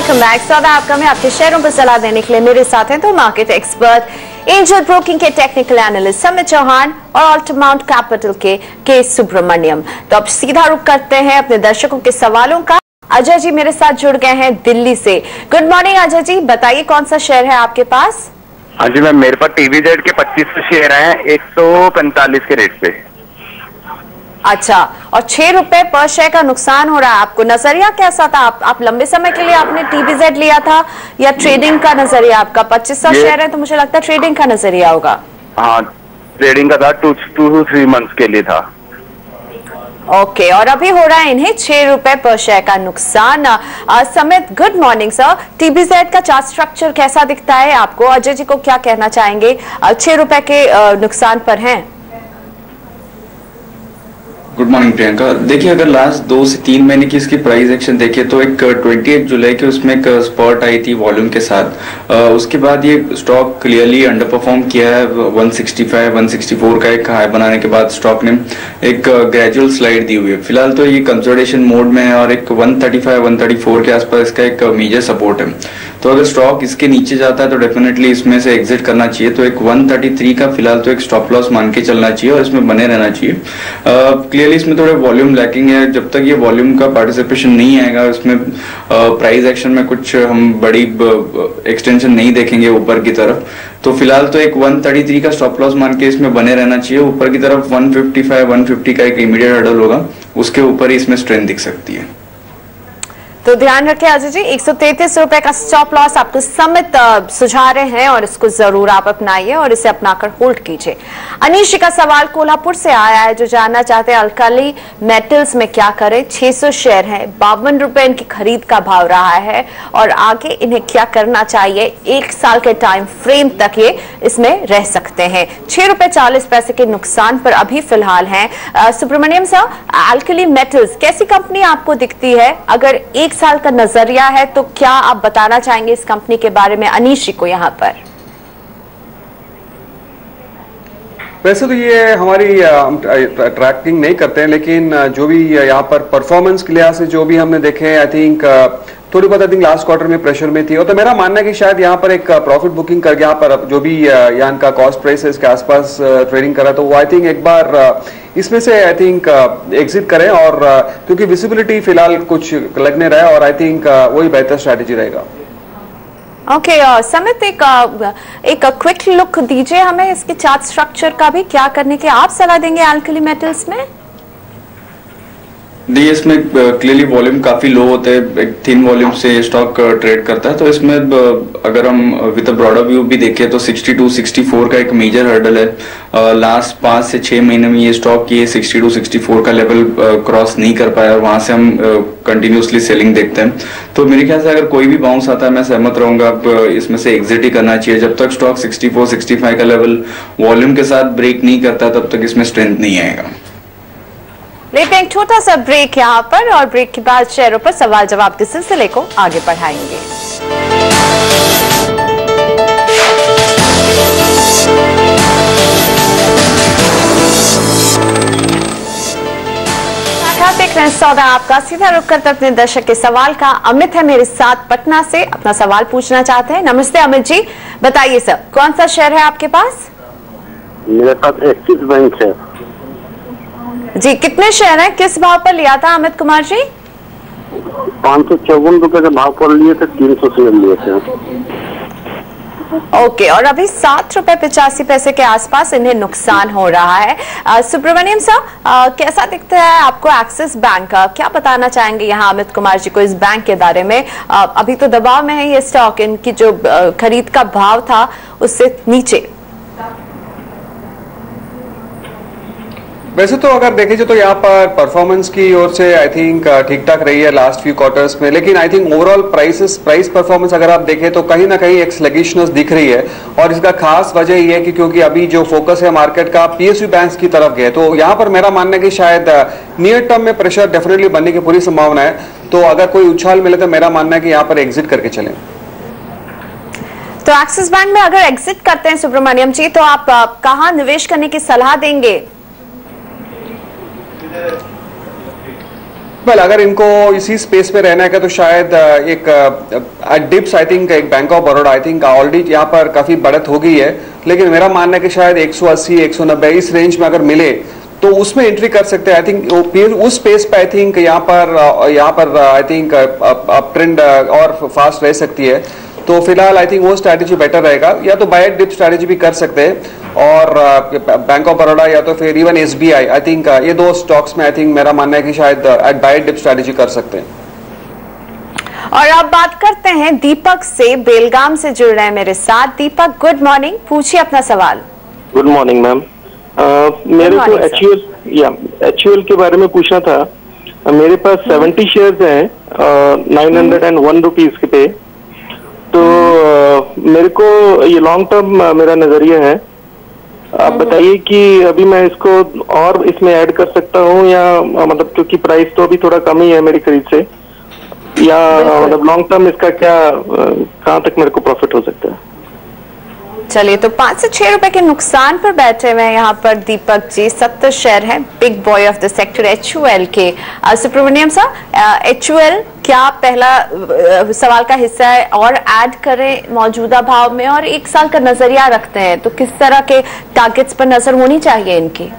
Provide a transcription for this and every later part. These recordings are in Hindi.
Welcome back. सौदा आपका में आपके शेयरों पर सलाह देने के लिए मेरे साथ हैं तो मार्केट एक्सपर्ट एंजल ब्रोकिंग के टेक्निकल एनालिस्ट समित चौहान और अल्टमाउंट कैपिटल के सुब्रमण्यम। तो अब सीधा रुख करते हैं अपने दर्शकों के सवालों का। अजय जी मेरे साथ जुड़ गए हैं दिल्ली से। गुड मॉर्निंग अजय जी, बताइए कौन सा शेयर है आपके पास? हाँ जी मैम, मेरे पास टीवीजेड के 25 शेयर हैं 145 के रेट पे। अच्छा, और 6 रुपए पर शेयर का नुकसान हो रहा है। आपको नजरिया कैसा था? आप लंबे समय के लिए आपने टीवीजेड लिया था या ट्रेडिंग का नजरिया आपका? 2500 शेयर है तो मुझे लगता है ट्रेडिंग का नजरिया होगा। हाँ, ट्रेडिंग का था, 2 to 3 मंथ्स के लिए था। ओके, और अभी हो रहा है इन्हें 6 रुपए पर शेयर का नुकसान। समित गुड मॉर्निंग सर, टीबीजेड का चार्ट स्ट्रक्चर कैसा दिखता है आपको? अजय जी को क्या कहना चाहेंगे? 6 रुपए के नुकसान पर हैं। Good morning Priyanka. देखिए, अगर लास्ट 2 से 3 महीने की इसकी प्राइस एक्शन देखें तो एक 28 जुलाई के उसमें एक स्पॉट आई थी वॉल्यूम के साथ। उसके बाद ये स्टॉक क्लियरली अंडर परफॉर्म किया है। 165 164 का एक हाई बनाने के बाद स्टॉक ने एक ग्रेजुअल स्लाइड दी हुई है। फिलहाल तो ये कंसोलिडेशन मोड में है और एक 135 134 के आसपास इसका एक मेजर सपोर्ट है। तो अगर स्टॉक इसके नीचे जाता है तो डेफिनेटली इसमें से एग्जिट करना चाहिए। तो एक 133 का फिलहाल तो एक स्टॉप लॉस मान के चलना चाहिए और इसमें बने रहना चाहिए। क्लियरली इसमें थोड़े वॉल्यूम लैकिंग है। जब तक ये वॉल्यूम का पार्टिसिपेशन नहीं आएगा इसमें प्राइस एक्शन में कुछ हम बड़ी एक्सटेंशन नहीं देखेंगे ऊपर की तरफ। तो फिलहाल तो एक 133 का स्टॉप लॉस मान के इसमें बने रहना चाहिए। ऊपर की तरफ 155 150 का एक इमीडिएट हर्डल होगा, उसके ऊपर ही इसमें स्ट्रेंथ दिख सकती है। तो ध्यान रखें अजय जी, 133 रुपए का स्टॉप लॉस आपको समित सुझा रहे हैं और इसको जरूर आप अपनाइए और इसे अपनाकर होल्ड कीजिए। अनीश जी का सवाल कोल्हापुर से आया है जो जानना चाहते हैं अल्काली मेटल्स में क्या करें। 600 शेयर हैं, 52 रुपए इनकी खरीद का भाव रहा है और आगे इन्हें क्या करना चाहिए? 1 साल के टाइम फ्रेम तक ये इसमें रह सकते हैं। 6 रुपए 40 पैसे के नुकसान पर अभी फिलहाल हैं। सुब्रमण्यम सर, अल्काली मेटल्स कैसी कंपनी आपको दिखती है? अगर 1 साल का नजरिया है तो क्या आप बताना चाहेंगे इस कंपनी के बारे में अनीश जी को यहाँ पर? वैसे तो ये हमारी ट्रैकिंग नहीं करते हैं, लेकिन जो भी यहाँ पर परफॉर्मेंस के लिहाज से जो भी हमने देखे, आई थिंक थोड़ी बहुत आई थिंक लास्ट क्वार्टर में प्रेशर में थी। और तो मेरा मानना है कि शायद यहाँ पर एक प्रॉफिट बुकिंग करके यहाँ पर जो भी यहाँ का कॉस्ट प्राइस है इसके आसपास ट्रेडिंग करा, तो वो आई थिंक एक बार इसमें से आई थिंक एग्जिट करें। और क्योंकि विजिबिलिटी फिलहाल कुछ लगने रहा है और आई थिंक वही बेहतर स्ट्रैटेजी रहेगा। ओके, समित एक क्विक लुक दीजिए हमें इसके चार्ट स्ट्रक्चर का भी। क्या करने की आप सलाह देंगे अल्काली मेटल्स में? देखिए, इसमें क्लियरली वॉल्यूम काफी लो होते हैं, एक थिन वॉल्यूम से स्टॉक ट्रेड करता है। तो इसमें अगर हम विद ब्रॉडर व्यू भी देखें तो 62 64 का एक मेजर हर्डल है। लास्ट 5 से 6 महीने में ये स्टॉक ये 62 64 का लेवल क्रॉस नहीं कर पाया और वहां से हम कंटिन्यूसली सेलिंग देखते हैं। तो मेरे ख्याल से अगर कोई भी बाउंस आता है मैं सहमत रहूंगा, अब इसमें से एग्जिट ही करना चाहिए। जब तक स्टॉक 64 65 का लेवल वॉल्यूम के साथ ब्रेक नहीं करता तब तक इसमें स्ट्रेंथ नहीं आएगा। लेते हैं एक छोटा सा ब्रेक यहाँ पर और ब्रेक के बाद शेयरों पर सवाल जवाब के सिलसिले को आगे बढ़ाएंगे। देख रहे हैं सौदा आपका। सीधा रुक करते अपने दर्शक के सवाल का। अमित है मेरे साथ पटना से, अपना सवाल पूछना चाहते हैं। नमस्ते अमित जी, बताइए सर कौन सा शेयर है आपके पास? मेरे पास एक्सिस बैंक है जी। कितने शेयर हैं, किस भाव पर लिया था अमित कुमार जी? 554 रुपए के भाव पर लिए थे, 300 शेयर लिए थे। ओके, और अभी 7 रुपए 85 पैसे के आसपास इन्हें नुकसान हो रहा है। सुब्रमण्यम सर, कैसा दिखता है आपको एक्सिस बैंक का? क्या बताना चाहेंगे यहाँ अमित कुमार जी को इस बैंक के बारे में? अभी तो दबाव में है ये स्टॉक, इनकी जो खरीद का भाव था उससे नीचे। वैसे तो अगर देखें तो यहाँ पर परफॉर्मेंस की ओर से आई थिंक ठीक ठाक रही है लास्ट फ्यू क्वार्टर्स में, लेकिन I think overall price performance अगर आप देखें तो कहीं ना कहीं एक स्लगिशनेस दिख रही है। और इसका खास वजह ये है कि क्योंकि अभी जो फोकस है मार्केट का पीएसयू बैंक्स की तरफ गया, तो यहाँ पर मेरा मानना है कि शायद नियर टर्म में प्रेशर डेफिनेटली बनने की पूरी संभावना है। तो अगर कोई उछाल मिले तो मेरा मानना है कि यहाँ पर एग्जिट करके चलें। तो एक्सिस बैंक में अगर एग्जिट करते हैं सुब्रमण्यम जी, तो आप कहाँ निवेश करने की सलाह देंगे? वेल अगर इनको इसी स्पेस में रहना है तो शायद एक डिप्स आई थिंक एक bank of Baroda I think already यहाँ पर काफी बढ़त हो गई है, लेकिन मेरा मानना है कि शायद 180 190 इस रेंज में अगर मिले तो उसमें एंट्री कर सकते हैं। आई थिंक उस स्पेस पे आई थिंक यहाँ पर आई थिंक अप ट्रेंड और फास्ट रह सकती है। तो फिलहाल आई थिंक वो स्ट्रैटेजी बेटर रहेगा, या तो बाय डिप स्ट्रैटेजी भी कर सकते हैं और बैंक ऑफ बड़ौदा या तो फिर इवन SBI आई थिंक ये दो स्टॉक्स में आई थिंक मेरा मानना है कि शायद एट बाय डिप स्ट्रैटेजी कर सकते हैं। और अब बात करते हैं दीपक से, बेलगाम से जुड़ रहे हैं मेरे साथ। दीपक गुड मॉर्निंग, पूछिए अपना सवाल। गुड मॉर्निंग मैम, मेरे को HUL के बारे में पूछना था। मेरे पास 70 शेयर्स हैं 901 रुपीज पे, तो मेरे को ये लॉन्ग टर्म मेरा नजरिया है। आप बताइए कि अभी मैं इसको और इसमें ऐड कर सकता हूँ या मतलब क्योंकि प्राइस तो अभी थोड़ा कम ही है मेरी खरीद से, या मतलब लॉन्ग टर्म इसका क्या कहाँ तक मेरे को प्रॉफिट हो सकता है? चलिए, तो 5 से 6 रुपए के नुकसान पर बैठे हुए हैं यहाँ पर दीपक जी। 70 शेयर है, big boy of the sector HUL के। सुब्रमण्यम साहब, HUL क्या पहला सवाल का हिस्सा है और ऐड करें मौजूदा भाव में, और 1 साल का नजरिया रखते हैं तो किस तरह के टारगेट्स पर नजर होनी चाहिए इनकी?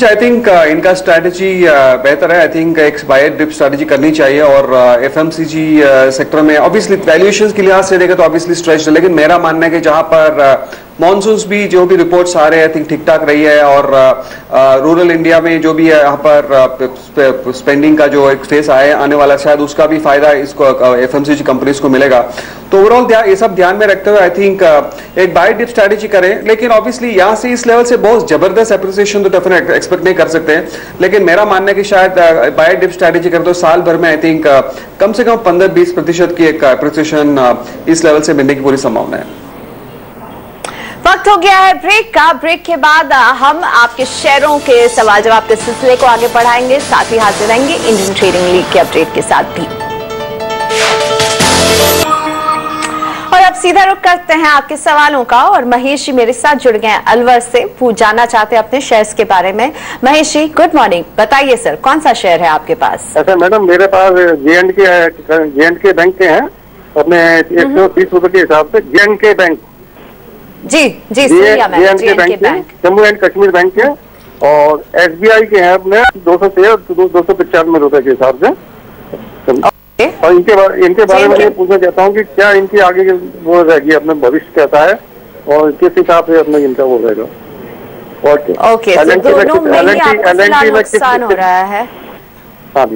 आई थिंक इनका स्ट्रैटेजी बेहतर है। आई थिंक एक बाय डिप स्ट्रैटेजी करनी चाहिए और FMCG सेक्टर में ऑब्वियसली वैल्यूएशंस के लिहाज से देखें तो ऑब्वियसली स्ट्रेच्ड है, लेकिन मेरा मानना है कि जहां पर मॉनसून्स भी जो भी रिपोर्ट्स आ रहे हैं आई थिंक ठीक ठाक रही है और रूरल इंडिया में जो भी है यहाँ पर स्पेंडिंग का जो एक फेस आने वाला शायद उसका भी फायदा इसको FMCG कंपनीज को मिलेगा। तो ओवरऑल ये सब ध्यान में रखते हुए आई थिंक एक बाय डिप स्ट्रैटेजी करें, लेकिन ऑब्वियसली यहाँ से इस लेवल से बहुत जबरदस्त एप्रिसिएशन तो डेफिनेट एक्सपेक्ट नहीं कर सकते हैं, लेकिन मेरा मानना है कि शायद बाय डिप स्ट्रैटेजी करें तो साल भर में आई थिंक कम से कम 15-20% की एक एप्रिसिएशन इस लेवल से मिलने की पूरी संभावना है। वक्त हो गया है ब्रेक का। ब्रेक के बाद हम आपके शेयरों के सवाल जवाब के सिलसिले को आगे बढ़ाएंगे, साथ ही हाजिर रहेंगे इंडियन ट्रेडिंग लीग के अपडेट के साथ भी। और अब सीधा रुख करते हैं आपके सवालों का, और महेश जी मेरे साथ जुड़ गए हैं अलवर से, जानना चाहते हैं अपने शेयर्स के बारे में। महेश जी गुड मॉर्निंग, बताइए सर कौन सा शेयर है आपके पास? अच्छा मैडम, मेरे पास J&K बैंक के हैं अपने 130 रुपए के हिसाब से। J&K bank ji J&K bank, Jammu and Kashmir bank के, और SBI के हैं अपने 295 रुपए के हिसाब से। और इनके बारे में पूछना चाहता हूँ कि क्या इनकी आगे वो रहेगी, अपना भविष्य कैसा है और किस हिसाब से अपना इनका वो रहेगा? ओके, दोनों में ही आपको नुकसान हो रहा है। हाँ,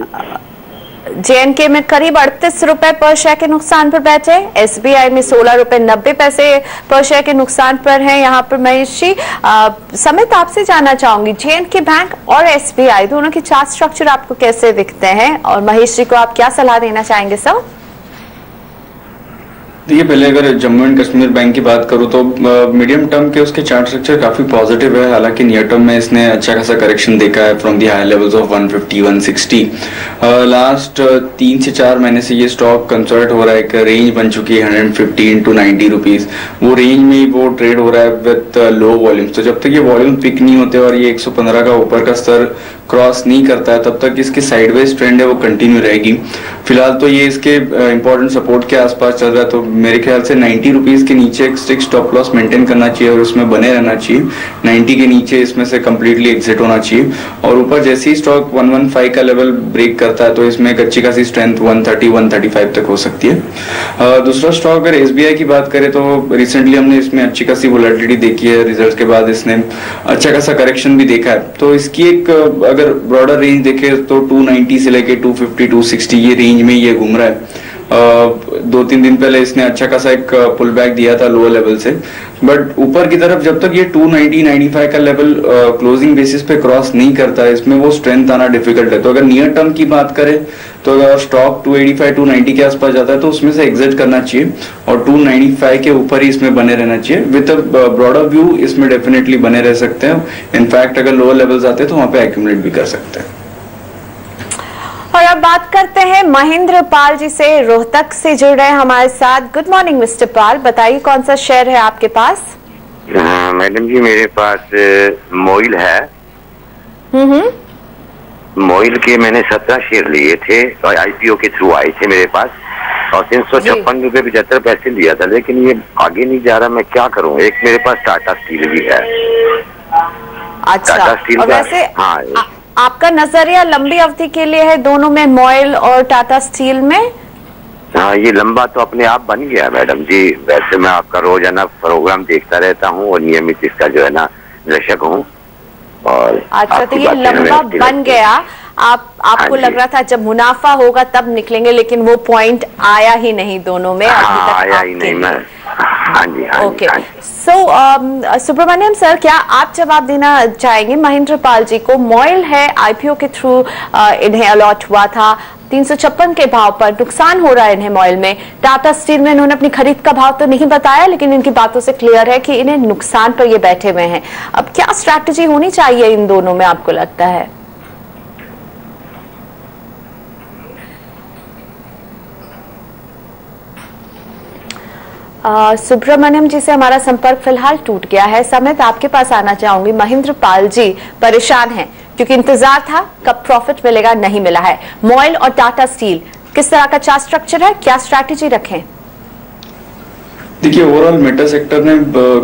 J&K में करीब 38 रुपए पर शेयर के नुकसान पर बैठे, SBI में 16 रुपए 90 पैसे पर शेयर के नुकसान पर है। यहाँ पर महेश जी समित आपसे जानना चाहूंगी, J&K बैंक और SBI दोनों की चार्ट स्ट्रक्चर आपको कैसे दिखते हैं, और महेश जी को आप क्या सलाह देना चाहेंगे सर? देखिए, पहले अगर जम्मू एंड कश्मीर बैंक की बात करूं तो मीडियम टर्म के उसके चार्ट स्ट्रक्चर काफी पॉजिटिव है। हालांकि नियर टर्म में इसने अच्छा खासा करेक्शन देखा है from the high levels of 150 160। Last 3 से 4 महीने से ये स्टॉक कंसोलिडेट हो रहा है, एक रेंज बन चुकी है 115 to 90 रुपीज। वो रेंज में वो ट्रेड हो रहा है विद लो वॉल्यूम्स। तो जब तक ये वॉल्यूम पिक नहीं होते और ये 115 का ऊपर का स्तर क्रॉस नहीं करता है तब तक इसकी साइडवेज ट्रेंड है वो कंटिन्यू रहेगी। फिलहाल तो ये इसके इंपॉर्टेंट सपोर्ट के आसपास चल रहा है, तो मेरे ख्याल से 90 रुपीज के नीचे एक स्ट्रिक्ट स्टॉप लॉस मेंटेन करना चाहिए और उसमें बने रहना चाहिए। 90 के नीचे इसमें से कंप्लीटली एग्जिट होना चाहिए, और ऊपर जैसे ही स्टॉक 115 का लेवल ब्रेक करता है तो इसमें एक अच्छी खासी स्ट्रेंथ 130 135 तक हो सकती है। दूसरा स्टॉक अगर SBI की बात करें तो रिसेंटली हमने इसमें अच्छी खासी वोलेटिलिटी देखी है, रिजल्ट के बाद इसने अच्छा खासा करेक्शन भी देखा है। तो इसकी एक अगर ब्रॉडर रेंज देखे तो 290 से लेके 250 260 ये रेंज में ये घूम रहा है। 2-3 दिन पहले इसने अच्छा खासा एक पुल बैक दिया था लोअर लेवल से, बट ऊपर की तरफ जब तक ये 290-95 का लेवल क्लोजिंग बेसिस पे क्रॉस नहीं करता है इसमें वो स्ट्रेंथ आना डिफिकल्ट है। तो अगर नियर टर्म की बात करें तो अगर स्टॉक 285-290 के आसपास जाता है तो उसमें से एग्जिट करना चाहिए, और 295 के ऊपर ही इसमें बने रहना चाहिए। विद ब्रॉडर व्यू इसमें डेफिनेटली बने रह सकते हैं। इनफैक्ट अगर लोअर लेवल्स आते हैं तो वहां पे एक्यूमुलेट भी कर सकते हैं। और अब बात करते हैं महेंद्र पाल जी से, रोहतक से जुड़ रहे हैं हमारे साथ। गुड मॉर्निंग मिस्टर पाल, बताइए कौन सा शेयर है आपके पास? मैडम जी मेरे पास मोइल है मोइल के मैंने 17 शेयर लिए थे और आईपीओ के थ्रू आए थे मेरे पास, और 356.75 लिया था, लेकिन ये आगे नहीं जा रहा। मैं क्या करूं? एक मेरे पास टाटा स्टील भी है। अच्छा, टाटा स्टील और का, वैसे हाँ, आपका नजरिया लंबी अवधि के लिए है दोनों में, मोइल और टाटा स्टील में? हाँ, ये लंबा तो अपने आप बन गया मैडम जी। वैसे मैं आपका रोजाना प्रोग्राम देखता रहता हूँ और नियमित इसका जो है ना दर्शक हूँ। और अच्छा, तो ये लंबा बन गया। आपको लग रहा था जब मुनाफा होगा तब निकलेंगे, लेकिन वो पॉइंट आया ही नहीं दोनों में अभी तक आया ही नहीं। मैं हाँ जी, ओके। सो सुब्रमण्यम सर, क्या आप जवाब देना चाहेंगे महेंद्र पाल जी को? मोइल है, आईपीओ के थ्रू इन्हें अलॉट हुआ था, 356 के भाव पर नुकसान हो रहा है इन्हें मोइल में। टाटा स्टील में इन्होंने अपनी खरीद का भाव तो नहीं बताया, लेकिन इनकी बातों से क्लियर है कि इन्हें नुकसान पर ये बैठे हुए हैं। अब क्या स्ट्रैटेजी होनी चाहिए इन दोनों में, आपको लगता है? सुब्रमण्यम जी से हमारा संपर्क फिलहाल टूट गया है। समित, आपके पास आना चाहूंगी। महेंद्र पाल जी परेशान हैं क्योंकि इंतजार था कब प्रॉफिट मिलेगा, नहीं मिला है। मोइल और टाटा स्टील किस तरह का चार्ट स्ट्रक्चर है, क्या स्ट्रैटेजी रखें? देखिए, ओवरऑल मेटा सेक्टर ने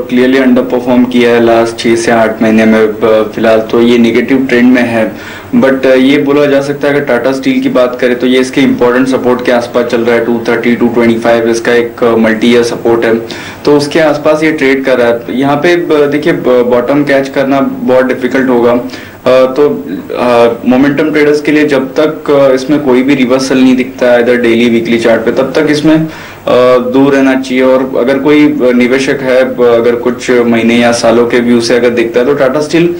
क्लियरली अंडर परफॉर्म किया है लास्ट 6 से 8 महीने में। फिलहाल तो ये नेगेटिव ट्रेंड में है, बट ये बोला जा सकता है अगर टाटा स्टील की बात करें तो ये इसके इंपॉर्टेंट सपोर्ट के आसपास चल रहा है। 230 225 इसका एक मल्टी ईयर सपोर्ट है, तो उसके आसपास ये ट्रेड कर रहा है। यहाँ पे देखिए बॉटम कैच करना बहुत डिफिकल्ट होगा। तो मोमेंटम ट्रेडर्स के लिए जब तक इसमें कोई भी रिवर्सल नहीं दिखता है इधर डेली वीकली चार्ट पे, तब तक इसमें दूर रहना चाहिए। और अगर कोई निवेशक है, अगर कुछ महीने या सालों के व्यू से अगर दिखता है तो टाटा स्टील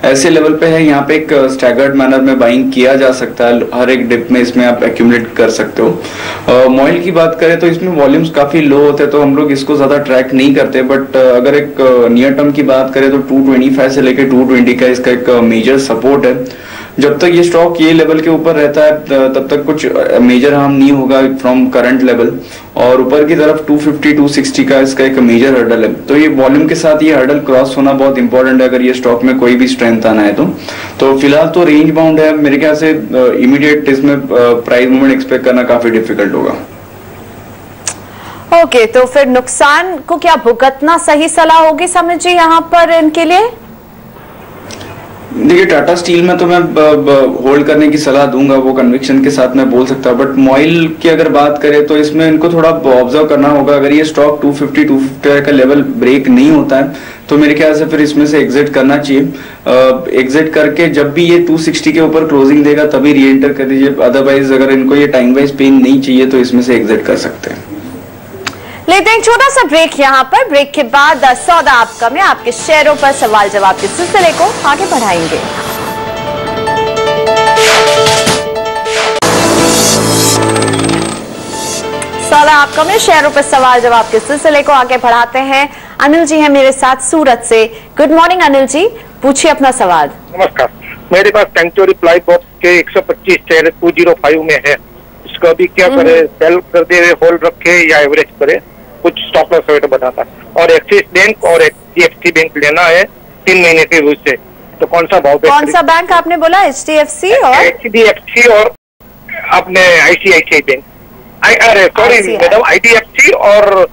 ऐसे लेवल पे है, यहाँ पे एक स्टैगर्ड मैनर में बाइंग किया जा सकता है। हर एक डिप में इसमें आप एक्यूमुलेट कर सकते हो। मोइल की बात करें तो इसमें वॉल्यूम्स काफी लो होते हैं, तो हम लोग इसको ज्यादा ट्रैक नहीं करते। बट अगर एक नियर टर्म की बात करें तो 225 से लेकर 220 का इसका एक मेजर सपोर्ट है। जब तक ये स्टॉक ये लेवल के ऊपर रहता है तब तक कुछ मेजर हार्म नहीं होगा फ्रॉम करंट लेवल, और ऊपर की तरफ 250 260 का इसका एक मेजर हर्डल है। तो ये वॉल्यूम के साथ ये हर्डल क्रॉस होना बहुत इंपॉर्टेंट है अगर ये स्टॉक में कोई भी स्ट्रेंथ आना है तो फिलहाल तो रेंज बाउंड है। मेरे ख्याल से इमीडिएट इसमें प्राइस मूवमेंट एक्सपेक्ट करना काफी डिफिकल्ट होगा। ओके, तो फिर नुकसान को क्या भुगतना सही सलाह होगी समझ जी यहाँ पर इनके लिए? देखिए, टाटा स्टील में तो मैं होल्ड करने की सलाह दूंगा, वो कन्विक्शन के साथ मैं बोल सकता हूँ। बट मोइल की अगर बात करें तो इसमें इनको थोड़ा ऑब्जर्व करना होगा। अगर ये स्टॉक 250 का लेवल ब्रेक नहीं होता है तो मेरे ख्याल से फिर इसमें से एग्जिट करना चाहिए। एग्जिट करके जब भी ये 260 के ऊपर क्लोजिंग देगा तभी री एंटर कर दीजिए। अदरवाइज अगर इनको ये टाइम वाइज पेन नहीं चाहिए तो इसमें से एग्जिट कर सकते हैं। लेते हैं छोटा सा ब्रेक यहाँ पर। ब्रेक के बाद सौदा आपका में आपके शेयरों पर सवाल जवाब के सिलसिले को आगे बढ़ाएंगे। सौदा आपका में शेयरों पर सवाल जवाब के सिलसिले को आगे बढ़ाते हैं। अनिल जी हैं मेरे साथ सूरत से। गुड मॉर्निंग अनिल जी, पूछिए अपना सवाल। नमस्कार, मेरे पास सेंचुरी प्लाई बॉक्स के 125 शेयर 205 में है, इसको अभी क्या करे? सेल कर दे, होल्ड रखे या एवरेज करे? कुछ स्टॉप लॉस रेट बताता। और एक्सिस बैंक और HDFC बैंक लेना है 3 महीने के व्यू से, तो कौन सा भाव पे? कौन सा बैंक आपने बोला? HDFC और HDFC और अपने ICICI बैंक, अरे सॉरी मैडम, IDFC और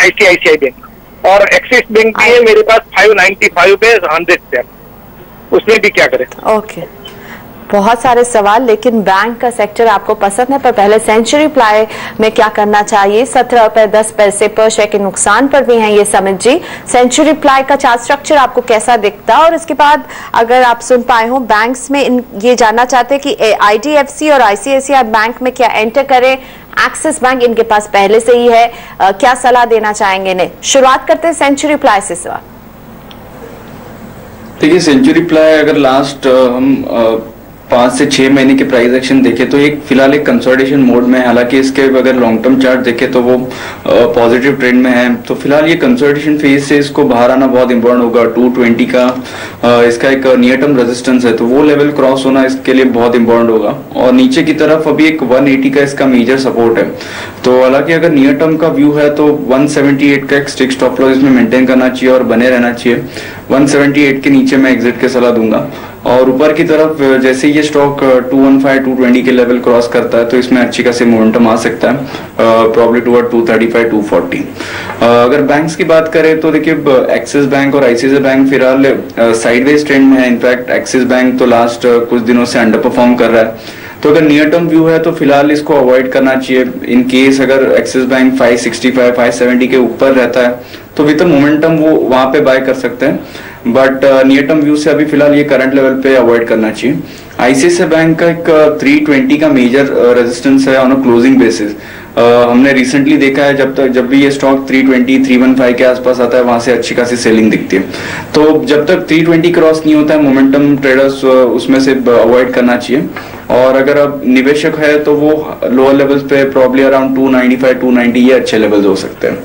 ICICI बैंक। और एक्सिस बैंक भी है मेरे पास 595 पे 100 शेयर, उसमें भी क्या करें? ओके, बहुत सारे सवाल, लेकिन बैंक का सेक्टर आपको पसंद है। पर पहले सेंचुरी प्लाई में क्या करना चाहिए? 17 रुपए 10 पैसे पर शेयर के नुकसान पर भी हैं ये समित जी। सेंचुरी प्लाई का चार्ट स्ट्रक्चर आपको कैसा दिखता है? और इसके बाद अगर आप सुन पाए हो बैंक्स में ये जानना चाहते हैं कि IDFC और ICICI बैंक में क्या एंटर करें? एक्सिस बैंक इनके पास पहले से ही है, क्या सलाह देना चाहेंगे इन्हें? शुरुआत करते हैं सेंचुरी प्लाई से सवाल। देखिए, सेंचुरी प्लाई अगर लास्ट हम 5 से 6 महीने के प्राइस एक्शन देखे तो एक फिलहाल एक कंसोलिडेशन मोड में है। हालांकि इसके अगर लॉन्ग टर्म चार्ट देखे तो वो पॉजिटिव ट्रेंड में है। तो फिलहाल ये कंसोलिडेशन फेज से इसको बाहर आना बहुत इंपॉर्टेंट होगा। 220 का इसका एक नियर टर्म रेजिस्टेंस है, तो वो लेवल क्रॉस होना इसके लिए बहुत इंपॉर्टेंट होगा। और नीचे की तरफ अभी एक 180 का इसका मेजर सपोर्ट है। तो हालांकि अगर नियर टर्म का व्यू है तो 178 का एक स्ट्रिक्ट स्टॉप लॉस इसमें मेंटेन करना चाहिए और बने रहना चाहिए। 178 के नीचे मैं एग्जिट की सलाह दूंगा। और ऊपर की तरफ जैसे ये स्टॉक 215 220 के लेवल क्रॉस करता है तो इसमें अच्छी खासी मोमेंटम आ सकता है, प्रॉब्ली टुवर्ड 235 240। अगर बैंक्स की बात करें तो देखिए एक्सिस बैंक और आईसीआईसीआई बैंक फिलहाल साइडवेज ट्रेंड में है। इनफैक्ट एक्सिस बैंक तो लास्ट कुछ दिनों से अंडर परफॉर्म कर रहा है, तो अगर नियर टर्म व्यू है तो फिलहाल इसको अवॉइड करना चाहिए। इन केस अगर एक्सिस बैंक 565 570 के ऊपर रहता है तो विद मोमेंटम वो वहां पे बाय कर सकते हैं, बट नियर टर्म व्यू से अभी फिलहाल ये करंट लेवल पे अवॉइड करना चाहिए। आईसीआईसीआई बैंक का एक 320 का मेजर रेजिस्टेंस है ऑन अ क्लोजिंग बेसिस। हमने रिसेंटली देखा है जब भी ये स्टॉक 320 315 के आसपास आता है वहां से अच्छी खासी सेलिंग दिखती है। तो जब तक 320 क्रॉस नहीं होता है मोमेंटम ट्रेडर्स उसमें से अवॉइड करना चाहिए। और अगर अब निवेशक है तो वो लोअर लेवल्स पे प्रॉब्ली अराउंड 295 290 ये अच्छे लेवल्स हो सकते हैं।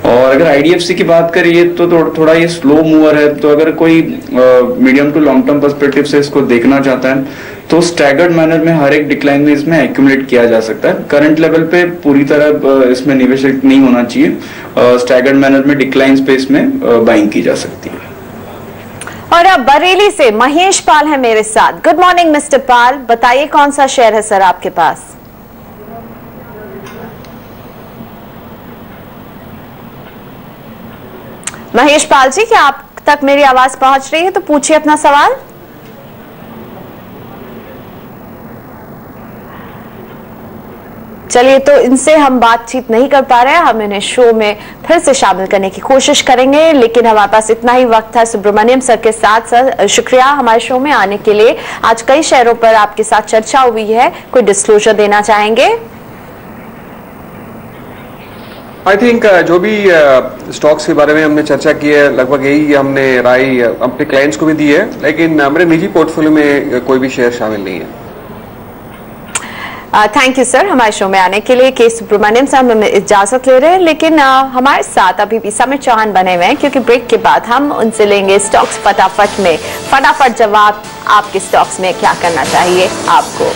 और अगर आईडीएफसी की बात करिए तो थोड़ा ये स्लो मूवर है, तो अगर कोई medium to long term perspective से इसको देखना चाहता है तो स्टैगर्ड मैनर में हर एक डिक्लाइन में इसमें एक्यूमुलेट किया जा सकता है। करंट लेवल पे पूरी तरह इसमें निवेशक नहीं होना चाहिए, स्टैगर्ड मैनर में डिक्लाइन पे इसमें बाइंग की जा सकती है। और अब बरेली से महेश पाल है मेरे साथ। गुड मॉर्निंग मिस्टर पाल, बताइए कौन सा शेयर है सर आपके पास? महेश पाल जी, क्या आप तक मेरी आवाज पहुंच रही है? तो पूछिए अपना सवाल। चलिए, तो इनसे हम बातचीत नहीं कर पा रहे हैं, हम इन्हें शो में फिर से शामिल करने की कोशिश करेंगे, लेकिन हमारे पास इतना ही वक्त है। सुब्रमण्यम सर के साथ सर शुक्रिया हमारे शो में आने के लिए। आज कई शेयरों पर आपके साथ चर्चा हुई है, कोई डिस्क्लोजर देना चाहेंगे? आई थिंक जो भी स्टॉक्स के बारे में हमने चर्चा की है लगभग यही हमने राय अपने क्लाइंट्स को भी दी है, लेकिन मेरे निजी पोर्टफोलियो में कोई भी शेयर शामिल नहीं है। थैंक यू सर हमारे शो में आने के लिए। के सुब्रमण्यम साहब हमें इजाजत ले रहे हैं, लेकिन हमारे साथ अभी भी समित चौहान बने हुए हैं, क्योंकि ब्रेक के बाद हम उनसे लेंगे स्टॉक्स फटाफट में फटाफट जवाब। आपके स्टॉक्स में क्या करना चाहिए आपको?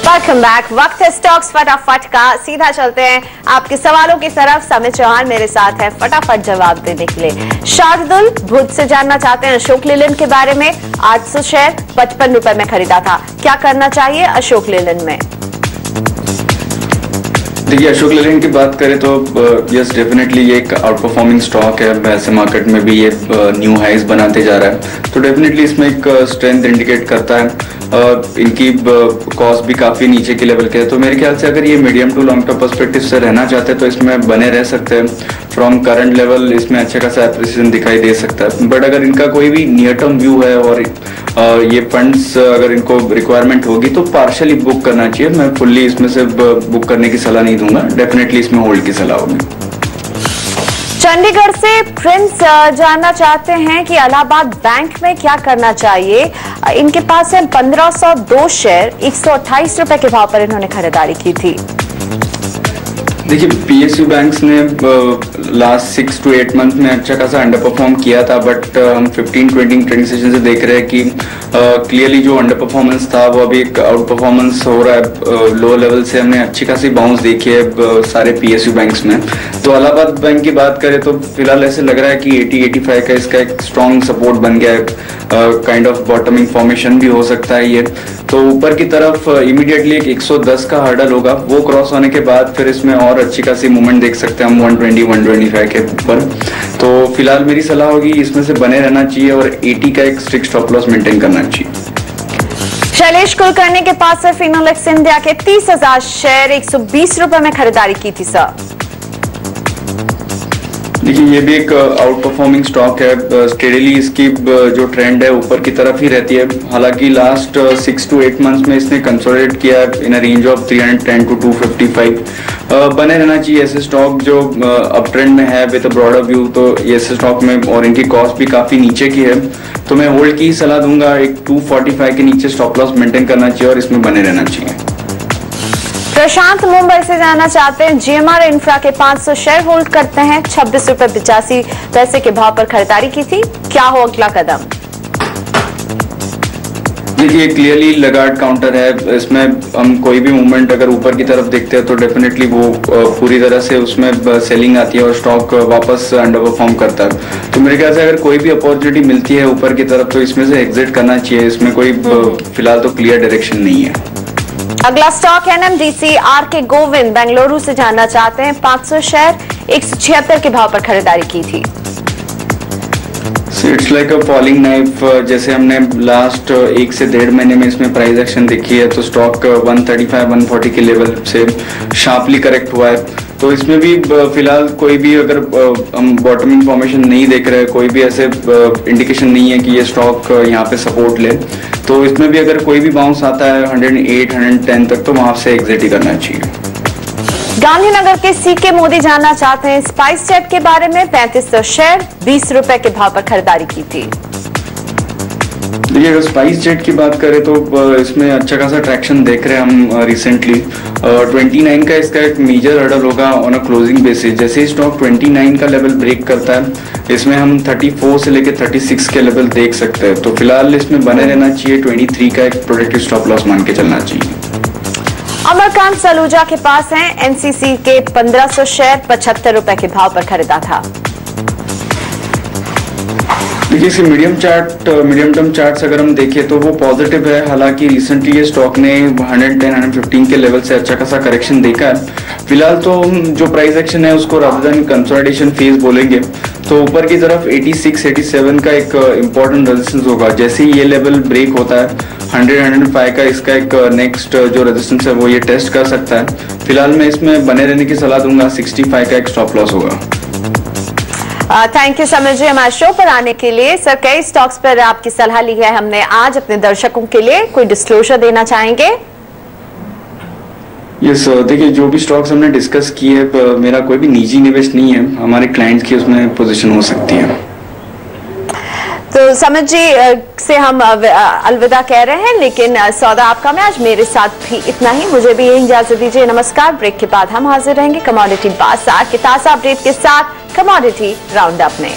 Welcome back. वक्त है स्टॉक्स फटाफट का। सीधा चलते हैं आपके सवालों की तरफ। समित चौहान मेरे साथ है फटाफट जवाब देने के लिए। शार्दुल भुज से जानना चाहते हैं अशोक लेलैंड के बारे में। 800 शेयर 55 रुपए में खरीदा था, क्या करना चाहिए अशोक लेलैंड में? देखिए, अशोक लेलैंड की बात करें तो यस डेफिनेटली ये एक आउट परफॉर्मिंग स्टॉक है। वैसे मार्केट में भी ये न्यू हाइज बनाते जा रहा है, तो डेफिनेटली इसमें एक स्ट्रेंथ इंडिकेट करता है। इनकी कॉस्ट भी काफी नीचे के लेवल के है, तो मेरे ख्याल से अगर ये medium to long term perspective से रहना चाहते हैं तो इसमें बने रह सकते हैं। फ्रॉम करंट लेवल इसमें अच्छा खासा एप्रिसिएशन दिखाई दे सकता है, बट अगर इनका कोई भी नियर टर्म व्यू है और ये फंड्स अगर इनको रिक्वायरमेंट होगी तो पार्शियली बुक करना चाहिए। मैं फुल्ली इसमें से बुक करने की सलाह नहीं दूंगा, डेफिनेटली इसमें होल्ड की सलाह होगी। चंडीगढ़ से प्रिंस जानना चाहते हैं कि इलाहाबाद बैंक में क्या करना चाहिए। इनके पास है 1502 शेयर, 128 रुपए के भाव पर इन्होंने खरीदारी की थी। देखिए, पीएसयू बैंक्स ने लास्ट 6 to 8 मंथ में अच्छा खासा अंडर परफॉर्म किया था, बट हम 15-20 ट्रेडिंग सेशन से देख रहे हैं कि क्लियरली जो अंडर परफॉर्मेंस था वो अभी एक आउट परफॉर्मेंस हो रहा है। लो लेवल से हमने अच्छी खासी बाउंस देखी है सारे पीएसयू बैंक्स में। तो इलाहाबाद बैंक की बात करें तो फिलहाल ऐसे लग रहा है कि 80-85 का इसका एक स्ट्रॉन्ग सपोर्ट बन गया है, काइंड ऑफ बॉटमिंग फॉर्मेशन भी हो सकता है ये। तो ऊपर की तरफ इमीडिएटली एक 110 का हर्डल होगा, वो क्रॉस होने के बाद फिर इसमें और अच्छी खासी मूवमेंट देख सकते हैं हम 120-125 के ऊपर। तो फिलहाल मेरी सलाह होगी इसमें से बने रहना चाहिए और 80 का एक स्ट्रिक्ट स्टॉप लॉस मेंटेन करना चाहिए। शैलेश कुलकर्णी के पास से फिनोलेक्स इंडिया के 30,000 शेयर 120 रुपए में खरीदारी की थी सर। देखिए, ये भी एक आउट परफॉर्मिंग स्टॉक है। स्टेडीली इसकी जो ट्रेंड है ऊपर की तरफ ही रहती है। हालांकि लास्ट 6 to 8 मंथ्स में इसने कंसोलिडेट किया है इन रेंज ऑफ 310 to 255। बने रहना चाहिए ऐसे स्टॉक जो अप ट्रेंड में है विद अ ब्रॉडर व्यू। तो ऐसे स्टॉक में और इनकी कॉस्ट भी काफी नीचे की है, तो मैं होल्ड की सलाह दूंगा। एक 245 के नीचे स्टॉप लॉस मेंटेन करना चाहिए और इसमें बने रहना चाहिए। प्रशांत मुंबई से जानना चाहते हैं जीएमआर इंफ्रा के 500 शेयर होल्ड करते हैं, 26 रुपए 85 पैसे के भाव पर खरीदारी की थी, क्या हो अगला कदम? देखिए क्लियरली लगार्ड काउंटर है, इसमें हम कोई भी मूवमेंट अगर ऊपर की तरफ देखते हैं तो डेफिनेटली वो पूरी तरह से उसमें सेलिंग आती है और स्टॉक वापस अंडर परफॉर्म करता है। तो मेरे ख्याल से अगर कोई भी अपॉर्चुनिटी मिलती है ऊपर की तरफ तो इसमें से एग्जिट करना चाहिए, इसमें कोई फिलहाल तो क्लियर डायरेक्शन नहीं है। अगला stock NMDC RK Govind Bengaluru से जानना चाहते हैं। 500 शेयर 176 के भाव पर खरीदारी की थी। It's like a falling knife, जैसे हमने लास्ट 1 से 1.5 महीने में इसमें प्राइस एक्शन देखी है तो स्टॉक 135-140 के लेवल से शार्पली करेक्ट हुआ है। तो इसमें भी फिलहाल कोई भी अगर हम बॉटमिंग फॉर्मेशन नहीं देख रहे, कोई भी ऐसे इंडिकेशन नहीं है कि ये स्टॉक यहाँ पे सपोर्ट ले, तो इसमें भी अगर कोई भी बाउंस आता है 108-110 तक तो वहां से एग्जिट ही करना चाहिए। गांधीनगर के सीके मोदी जानना चाहते हैं स्पाइस जेट के बारे में। 3500 शेयर 20 रुपए के भाव पर खरीदारी की थी। देखिए अगर स्पाइस जेट की बात करें तो इसमें अच्छा खासा ट्रैक्शन देख रहे हैं हम रिसेंटली। 29 का इसका एक मेजर हर्डल होगा ऑन अ क्लोजिंग बेसिस। जैसे ही स्टॉक 29 का लेवल ब्रेक करता है इसमें हम 34 से लेकर 36 के लेवल देख सकते हैं। तो फिलहाल इसमें बने रहना चाहिए, 23 का एक प्रोटेक्टिव स्टॉप लॉस मान के चलना चाहिए। अमरकांत सलूजा के पास हैं। एनसीसी के 1500 शेयर 75 रुपए के भाव पर खरीदा था। देखिए इसे मीडियम टर्म चार्ट्स अगर हम देखें तो वो पॉजिटिव है। हालांकि रिसेंटली ये स्टॉक ने 110-115 के लेवल से अच्छा खासा करेक्शन देखा है। फिलहाल तो जो प्राइस एक्शन है उसको रादर देन कंसोलिडेशन फेज बोलेंगे। तो ऊपर की तरफ 86-87 का एक इम्पोर्टेंट रेजिस्टेंस होगा। जैसे ही ये लेवल ब्रेक होता है 100-105 का इसका एक नेक्स्ट जो रेजिस्टेंस है वो ये टेस्ट कर सकता है। फिलहाल मैं इसमें बने रहने की सलाह दूंगा। 65 का एक स्टॉप लॉस होगा। थैंक यू समर जी हमारे शो पर आने के लिए। सर कई स्टॉक्स पर आपकी सलाह ली है हमने आज अपने दर्शकों के लिए, कोई डिस्क्लोजर देना चाहेंगे? यस देखिए जो भी स्टॉक्स हमने डिस्कस किए मेरा कोई भी निजी निवेश नहीं है, हमारे क्लाइंट्स की उसमें पोजीशन हो सकती है। तो समर जी से हम अलविदा कह रहे हैं, लेकिन सौदा आपका में आज मेरे साथ भी इतना ही। मुझे भी यही इजाजत दीजिए, नमस्कार। ब्रेक के बाद हम हाजिर रहेंगे कमोडिटी बाजार के ताजा अपडेट के साथ कमोडिटी राउंड अप में।